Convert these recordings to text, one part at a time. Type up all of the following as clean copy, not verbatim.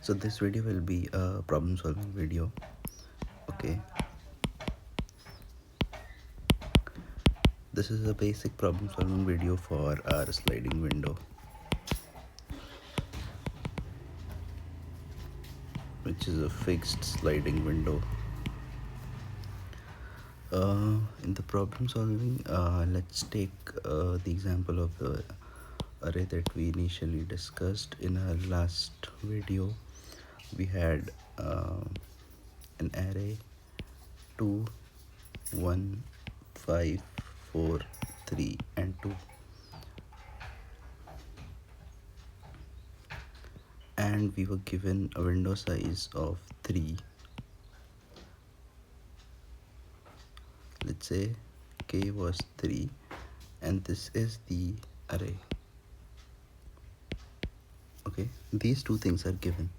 So this video will be a problem solving video. Okay, this is a basic problem solving video for our sliding window, which is a fixed sliding window. In the problem solving, let's take the example of the array that we initially discussed in our last video. We had an array 2, 1, 5, 4, 3 and 2, and we were given a window size of 3. Let's say k was 3, and this is the array. Okay, these two things are given.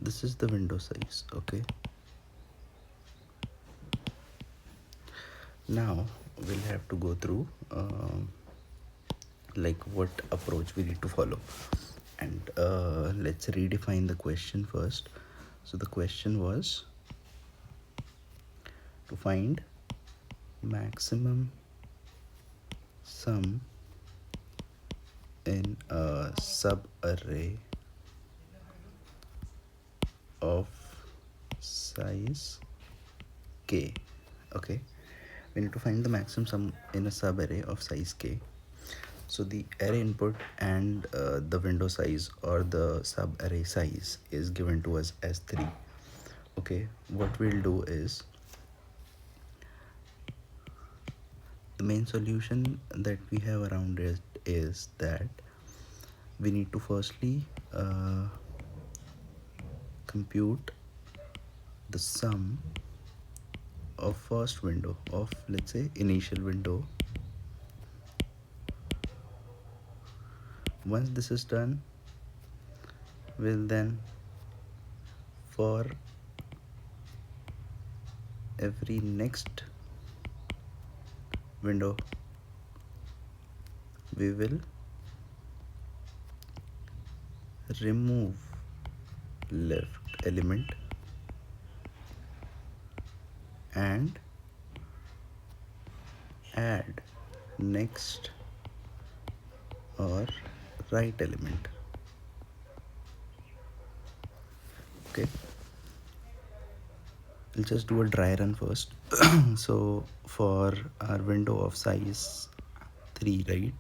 This is the window size. Okay, now we'll have to go through like what approach we need to follow, and let's redefine the question first. So the question was to find maximum sum in a subarray of size k. Okay, we need to find the maximum sum in a subarray of size k. So the array input and the window size or the subarray size is given to us as 3. Okay, what we'll do is the main solution that we have around it is that we need to firstly compute the sum of first window of, let's say, initial window. Once this is done, we'll then for every next window we will remove left element and add next or right element. Okay, we'll just do a dry run first. So for our window of size 3, right?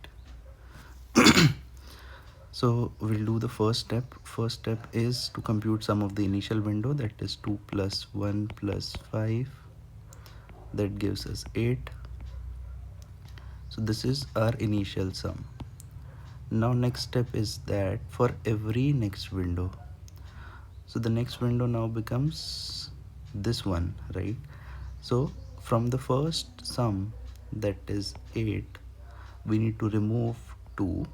So we'll do the first step. First step is to compute sum of the initial window, that is 2 plus 1 plus 5, that gives us 8. So this is our initial sum. Now next step is that for every next window, so the next window now becomes this one, right? So from the first sum, that is 8, we need to remove 2,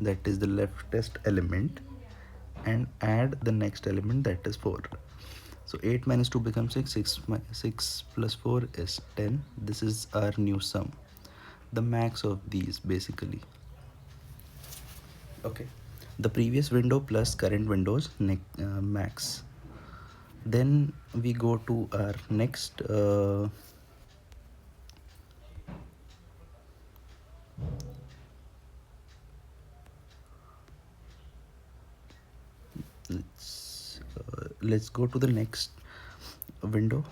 that is the leftest element, and add the next element, that is 4. So 8 minus 2 becomes 6. 6 plus 4 is 10. This is our new sum, the max of these basically. Okay, the previous window plus current windows max. Then we go to our next let's go to the next window.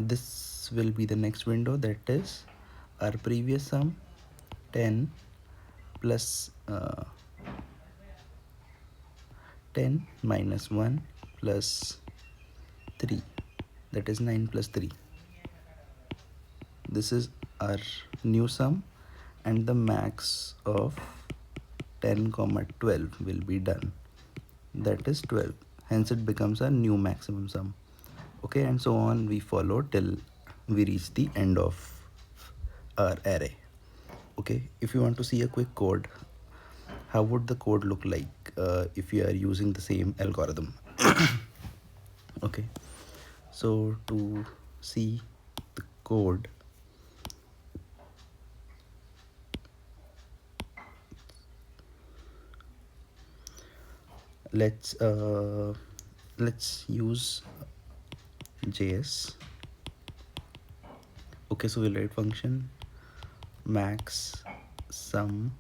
This will be the next window, that is our previous sum 10 plus 10 minus 1 plus 3, that is 9 plus 3. This is our new sum, and the max of 10 comma 12 will be done, that is 12. Hence it becomes a new maximum sum. Okay, and so on we follow till we reach the end of our array. Okay, if you want to see a quick code, how would the code look like if you are using the same algorithm? Okay, so to see the code, let's uh, let's use JS. Okay, so we'll write function max sum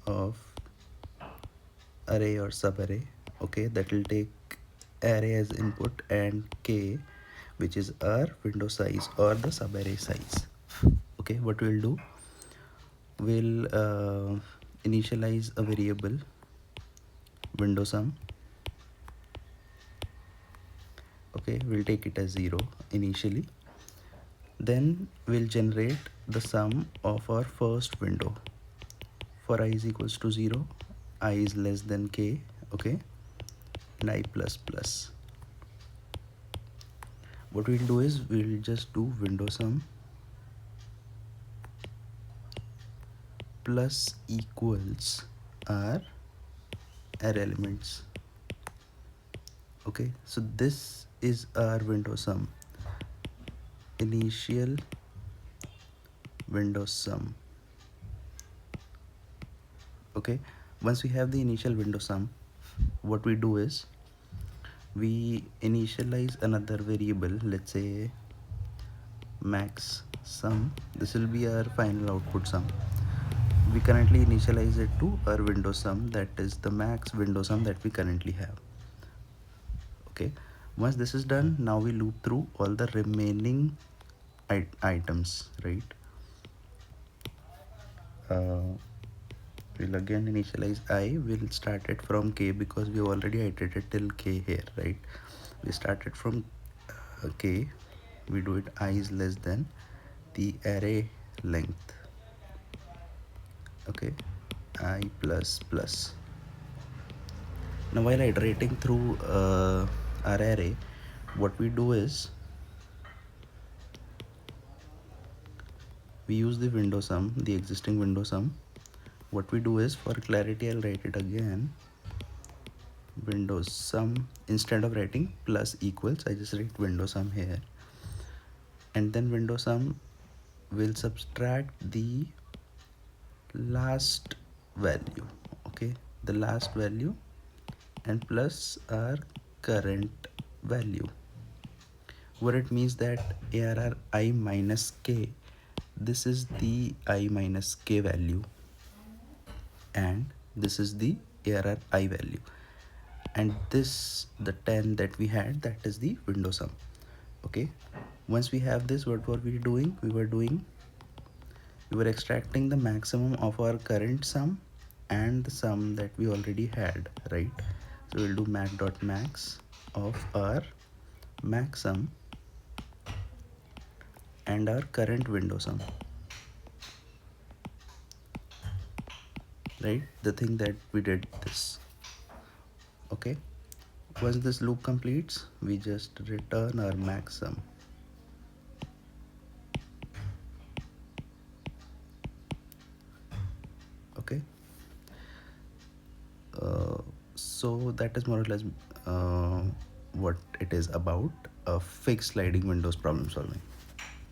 of array or subarray. Okay, that will take array as input and k, which is our window size or the subarray size. Okay, what we'll do, we'll initialize a variable window sum. Okay, we'll take it as 0 initially. Then we'll generate the sum of our first window. For I is equals to 0, I is less than k. Okay, and I plus plus. What we'll do is we'll just do window sum plus equals our array elements. Okay, so this is our window sum, initial window sum. Okay, once we have the initial window sum, what we do is we initialize another variable, let's say max sum. This will be our final output sum. We currently initialize it to our window sum, that is the max window sum that we currently have. Okay, once this is done, now we loop through all the remaining items, right? We'll again initialize I. We'll start it from k because we already iterated till k here, right? We started from k. We do it I is less than the array length. Okay, I plus plus. Now while iterating through our array, what we do is we use the window sum, the existing window sum. What we do is, for clarity, I'll write it again. Window sum, instead of writing plus equals, I just write window sum here. And then window sum will subtract the last value. Okay, the last value and plus our current value, where it means that ARR I minus k, this is the I minus k value, and this is the ARR I value, and this, the 10 that we had, that is the window sum. Okay, once we have this, what were we doing? We were extracting the maximum of our current sum and the sum that we already had, right? So we'll do max of our max sum and our current window sum, right? The thing that we did this. Okay, once this loop completes, we just return our max sum. Okay, so that is more or less what it is about, a fixed sliding windows problem solving.